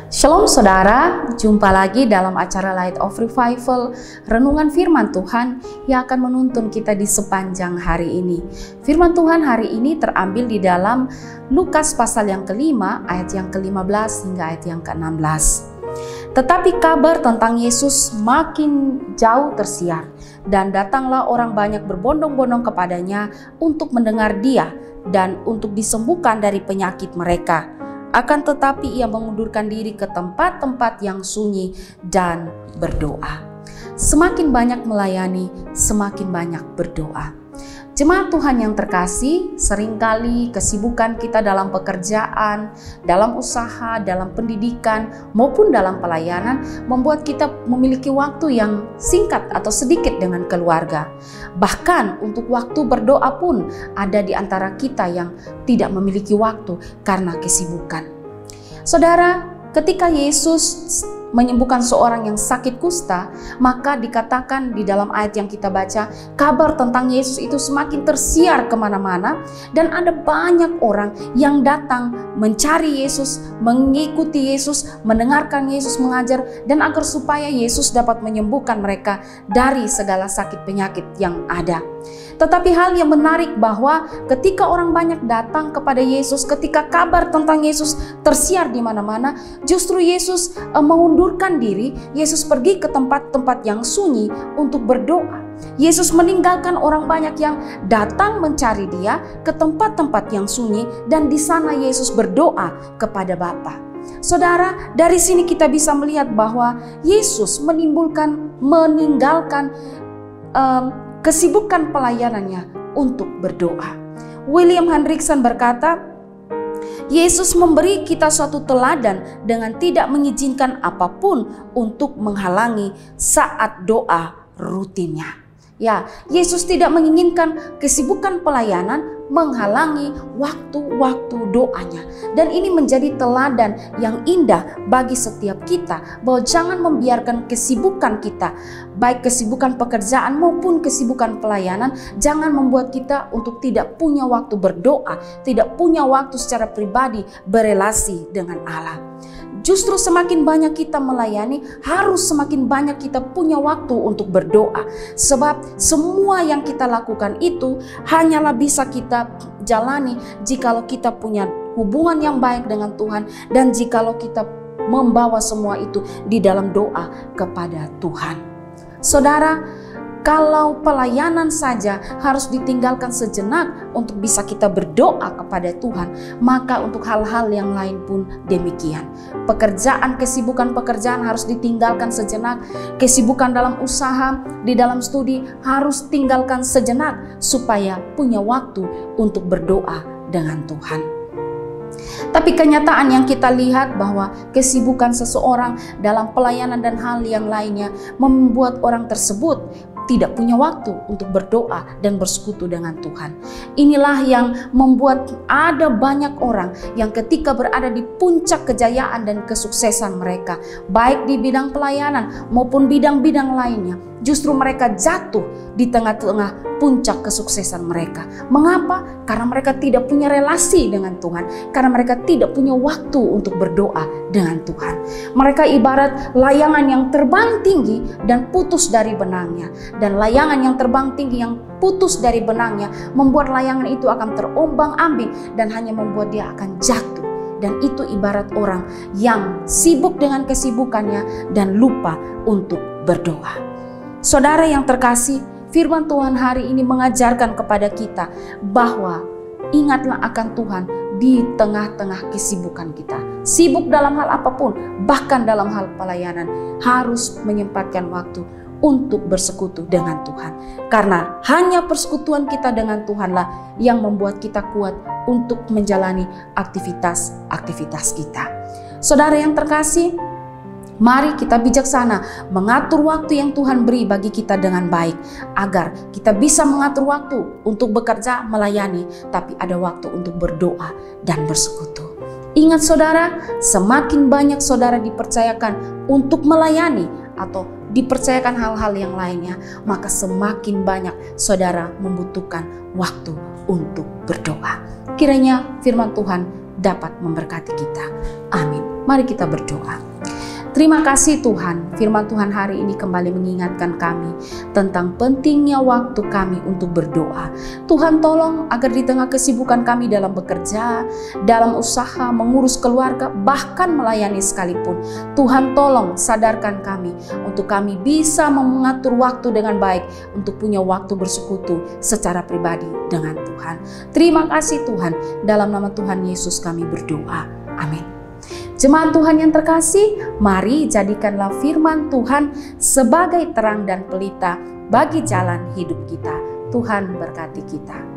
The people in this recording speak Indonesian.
Shalom saudara, jumpa lagi dalam acara Light of Revival, renungan firman Tuhan yang akan menuntun kita di sepanjang hari ini. Firman Tuhan hari ini terambil di dalam Lukas pasal yang kelima, ayat yang ke-15 hingga ayat yang ke-16. Tetapi kabar tentang Yesus makin jauh tersiar, dan datanglah orang banyak berbondong-bondong kepadanya untuk mendengar Dia dan untuk disembuhkan dari penyakit mereka. Akan tetapi ia mengundurkan diri ke tempat-tempat yang sunyi dan berdoa. Semakin banyak melayani, semakin banyak berdoa. Jemaat Tuhan yang terkasih, seringkali kesibukan kita dalam pekerjaan, dalam usaha, dalam pendidikan, maupun dalam pelayanan membuat kita memiliki waktu yang singkat atau sedikit dengan keluarga. Bahkan untuk waktu berdoa pun ada di antara kita yang tidak memiliki waktu karena kesibukan. Saudara, ketika Yesus menyembuhkan seorang yang sakit kusta, maka dikatakan di dalam ayat yang kita baca, kabar tentang Yesus itu semakin tersiar kemana-mana, dan ada banyak orang yang datang mencari Yesus, mengikuti Yesus, mendengarkan Yesus mengajar, dan agar supaya Yesus dapat menyembuhkan mereka dari segala sakit penyakit yang ada. Tetapi hal yang menarik bahwa ketika orang banyak datang kepada Yesus, ketika kabar tentang Yesus tersiar di mana-mana, justru Yesus mengundurkan diri. Yesus pergi ke tempat-tempat yang sunyi untuk berdoa. Yesus meninggalkan orang banyak yang datang mencari Dia ke tempat-tempat yang sunyi, dan di sana Yesus berdoa kepada Bapa. Saudara, dari sini kita bisa melihat bahwa Yesus meninggalkan kesibukan pelayanannya untuk berdoa. William Hendriksen berkata, Yesus memberi kita suatu teladan dengan tidak mengizinkan apapun untuk menghalangi saat doa rutinnya. Ya, Yesus tidak menginginkan kesibukan pelayanan menghalangi waktu-waktu doanya. Dan ini menjadi teladan yang indah bagi setiap kita, bahwa jangan membiarkan kesibukan kita, baik kesibukan pekerjaan maupun kesibukan pelayanan, jangan membuat kita untuk tidak punya waktu berdoa, tidak punya waktu secara pribadi berelasi dengan Allah. Justru semakin banyak kita melayani, harus semakin banyak kita punya waktu untuk berdoa. Sebab semua yang kita lakukan itu hanyalah bisa kita jalani jikalau kita punya hubungan yang baik dengan Tuhan, dan jikalau kita membawa semua itu di dalam doa kepada Tuhan. Saudara, kalau pelayanan saja harus ditinggalkan sejenak untuk bisa kita berdoa kepada Tuhan, maka untuk hal-hal yang lain pun demikian. Kesibukan pekerjaan harus ditinggalkan sejenak. Kesibukan dalam usaha, di dalam studi harus tinggalkan sejenak supaya punya waktu untuk berdoa dengan Tuhan. Tapi kenyataan yang kita lihat bahwa kesibukan seseorang dalam pelayanan dan hal yang lainnya membuat orang tersebut tidak punya waktu untuk berdoa dan bersekutu dengan Tuhan. Inilah yang membuat ada banyak orang yang ketika berada di puncak kejayaan dan kesuksesan mereka, baik di bidang pelayanan maupun bidang-bidang lainnya, justru mereka jatuh di tengah-tengah puncak kesuksesan mereka. Mengapa? Karena mereka tidak punya relasi dengan Tuhan, karena mereka tidak punya waktu untuk berdoa dengan Tuhan. Mereka ibarat layangan yang terbang tinggi dan putus dari benangnya. Dan layangan yang terbang tinggi yang putus dari benangnya membuat layangan itu akan terombang-ambing dan hanya membuat dia akan jatuh. Dan itu ibarat orang yang sibuk dengan kesibukannya dan lupa untuk berdoa. Saudara yang terkasih, firman Tuhan hari ini mengajarkan kepada kita bahwa ingatlah akan Tuhan di tengah-tengah kesibukan kita. Sibuk dalam hal apapun, bahkan dalam hal pelayanan, harus menyempatkan waktu untuk bersekutu dengan Tuhan. Karena hanya persekutuan kita dengan Tuhanlah yang membuat kita kuat untuk menjalani aktivitas-aktivitas kita. Saudara yang terkasih, mari kita bijaksana mengatur waktu yang Tuhan beri bagi kita dengan baik, agar kita bisa mengatur waktu untuk bekerja, melayani, tapi ada waktu untuk berdoa dan bersekutu. Ingat saudara, semakin banyak saudara dipercayakan untuk melayani atau dipercayakan hal-hal yang lainnya, maka semakin banyak saudara membutuhkan waktu untuk berdoa. Kiranya firman Tuhan dapat memberkati kita. Amin. Mari kita berdoa. Terima kasih Tuhan, firman Tuhan hari ini kembali mengingatkan kami tentang pentingnya waktu kami untuk berdoa. Tuhan tolong agar di tengah kesibukan kami dalam bekerja, dalam usaha, mengurus keluarga, bahkan melayani sekalipun, Tuhan tolong sadarkan kami untuk kami bisa mengatur waktu dengan baik untuk punya waktu bersekutu secara pribadi dengan Tuhan. Terima kasih Tuhan, dalam nama Tuhan Yesus kami berdoa. Amin. Jemaat Tuhan yang terkasih, mari jadikanlah firman Tuhan sebagai terang dan pelita bagi jalan hidup kita. Tuhan berkati kita.